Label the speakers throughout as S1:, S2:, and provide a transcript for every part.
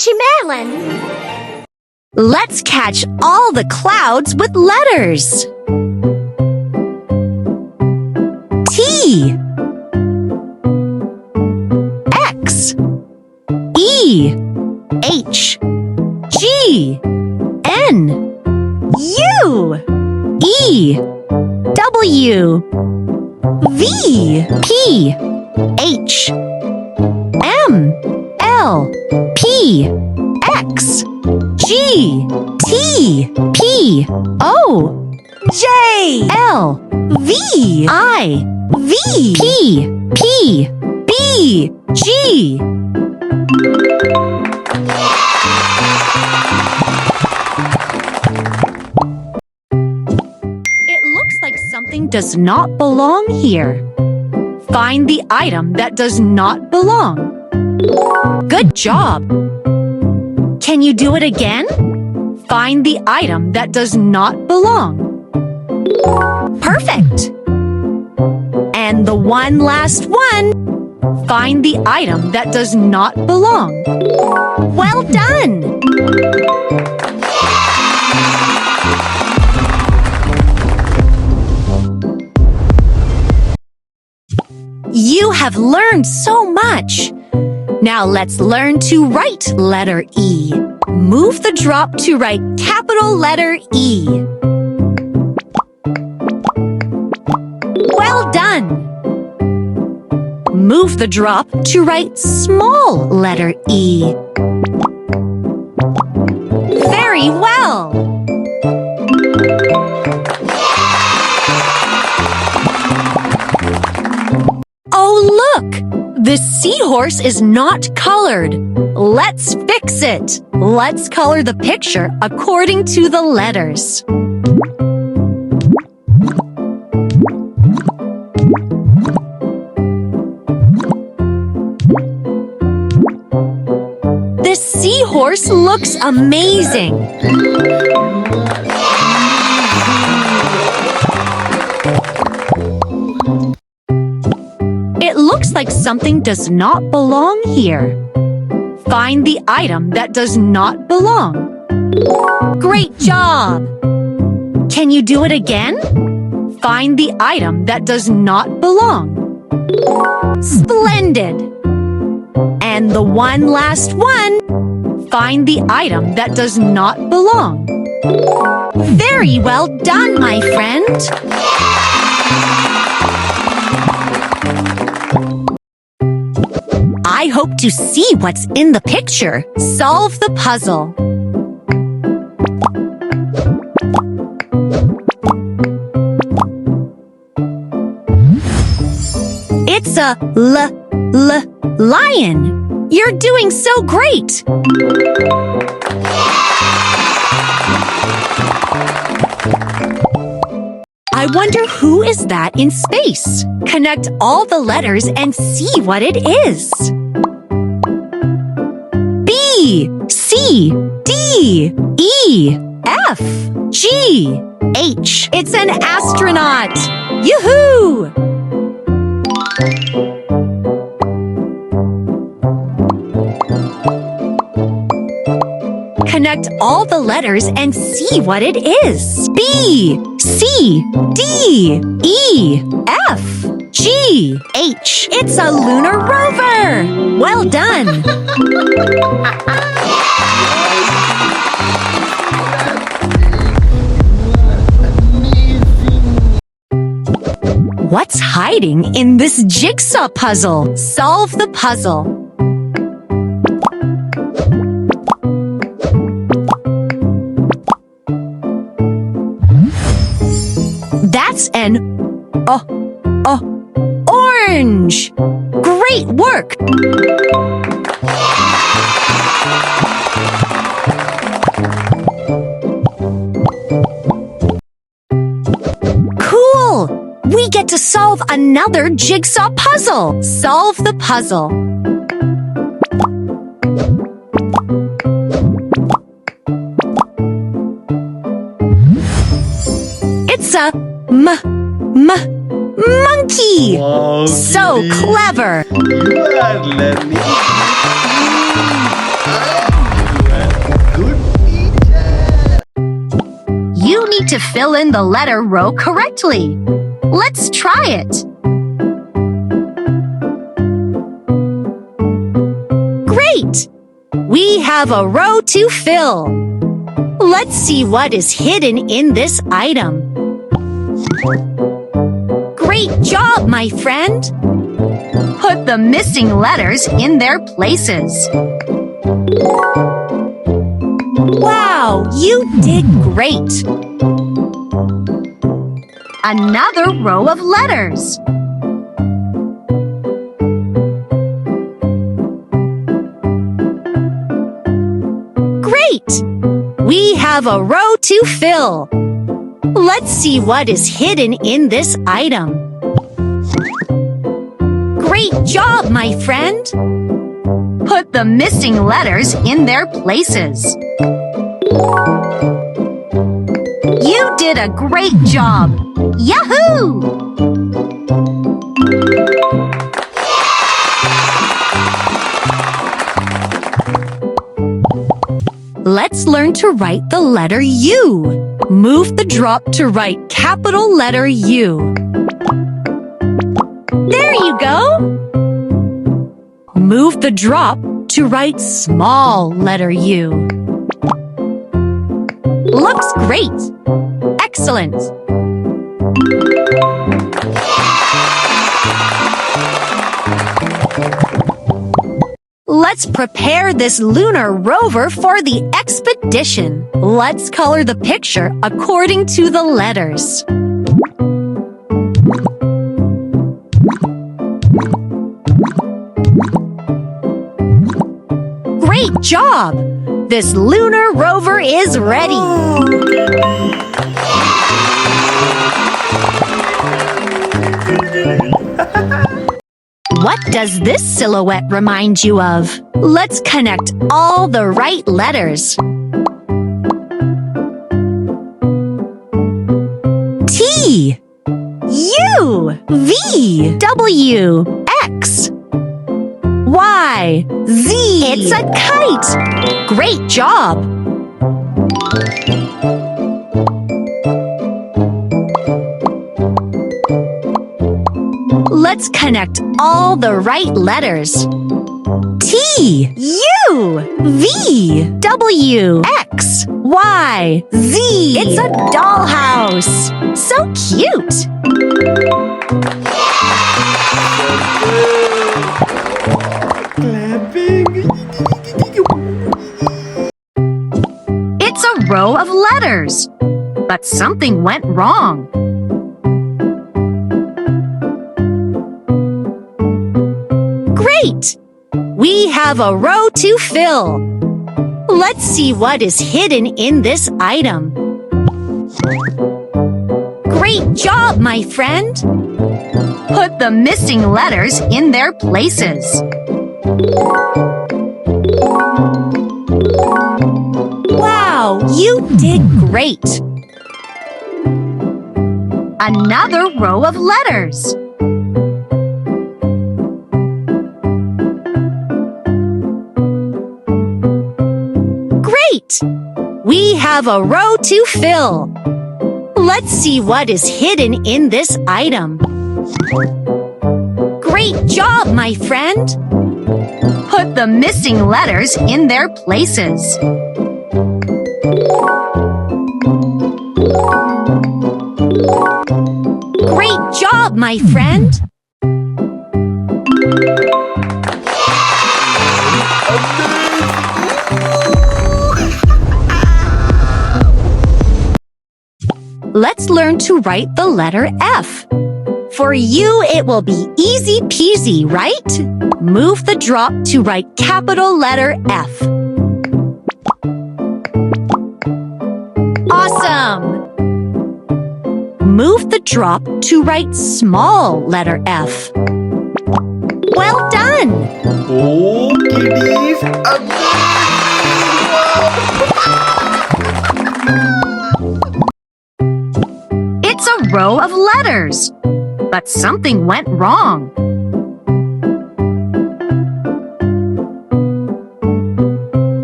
S1: Mishimelon.
S2: Let's catch all the clouds with letters. T, X, E, H, G, N, U, E, W, V, P, H, M, L, P, X, G, T, P, O, J, L, V, I, V, P, P, B, G. It looks like something does not belong here. Find the item that does not belong. Good job! Can you do it again? Find the item that does not belong. Perfect! And the one last one. Find the item that does not belong. Well done! You have learned so much. Now let's learn to write letter E. Move the drop to write capital letter E. Well done! Move the drop to write small letter E. Very well! Oh, look! The seahorse is not colored. Let's fix it. Let's color the picture according to the letters. The seahorse looks amazing. It looks like something does not belong here. Find the item that does not belong. Great job! Can you do it again? Find the item that does not belong. Splendid! And the one last one. Find the item that does not belong. Very well done, my friend! I hope to see what's in the picture. Solve the puzzle. It's a lion. You're doing so great. I wonder who is that in space? Connect all the letters and see what it is. B, C, D, E, F, G, H. It's an astronaut! Yoo-hoo! Connect all the letters and see what it is. B, C, D, E, F, G, H. It's a lunar rover! Well done! What's hiding in this jigsaw puzzle? Solve the puzzle. That's an orange. Great work. Cool. We get to solve another jigsaw puzzle. Solve the puzzle. It's a monkey!
S3: Wow,
S2: So
S3: Kitty.
S2: clever!
S3: You are learning.
S2: to fill in the letter row correctly. Let's try it. Great! We have a row to fill. Let's see what is hidden in this item. Great job, my friend! Put the missing letters in their places. Wow, you did great! Another row of letters. Great! We have a row to fill. Let's see what is hidden in this item. Great job, my friend! Put the missing letters in their places. You did a great job! Yahoo! Let's learn to write the letter U. Move the drop to write capital letter U. There you go! Move the drop to write small letter U. Looks great! Excellent! Let's prepare this lunar rover for the expedition. Let's color the picture according to the letters. Great job! This lunar rover is ready. What does this silhouette remind you of? Let's connect all the right letters. T, U, V, W, X, Y, Z. It's a kite! Great job! Let's connect all the right letters. T, U, V, W, X, Y, Z. It's a dollhouse. So cute. It's a row of letters, but something went wrong. Great! We have a row to fill. Let's see what is hidden in this item. Great job, my friend! Put the missing letters in their places. Wow, you did great! Another row of letters. We have a row to fill. Let's see what is hidden in this item. Great job, my friend! Put the missing letters in their places. Great job, my friend! Let's learn to write the letter F. For you, it will be easy peasy, right? Move the drop to write capital letter F. Awesome! Move the drop to write small letter F. Well done!
S1: Oh, kiddies!
S2: It's a row of letters, but something went wrong.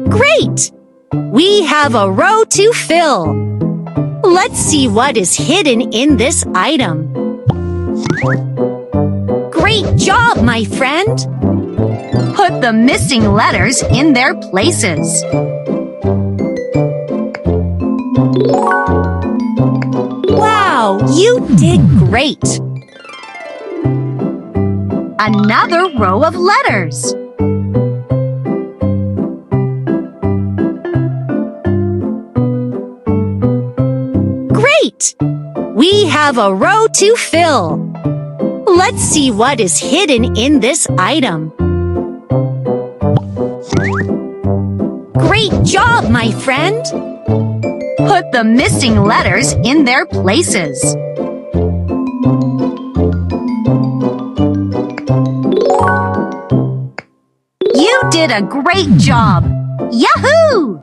S2: Great! We have a row to fill. Let's see what is hidden in this item. Great job, my friend! Put the missing letters in their places. Wow, you did great! Another row of letters. Great! We have a row to fill. Let's see what is hidden in this item. Great job, my friend! Put the missing letters in their places. You did a great job! Yahoo!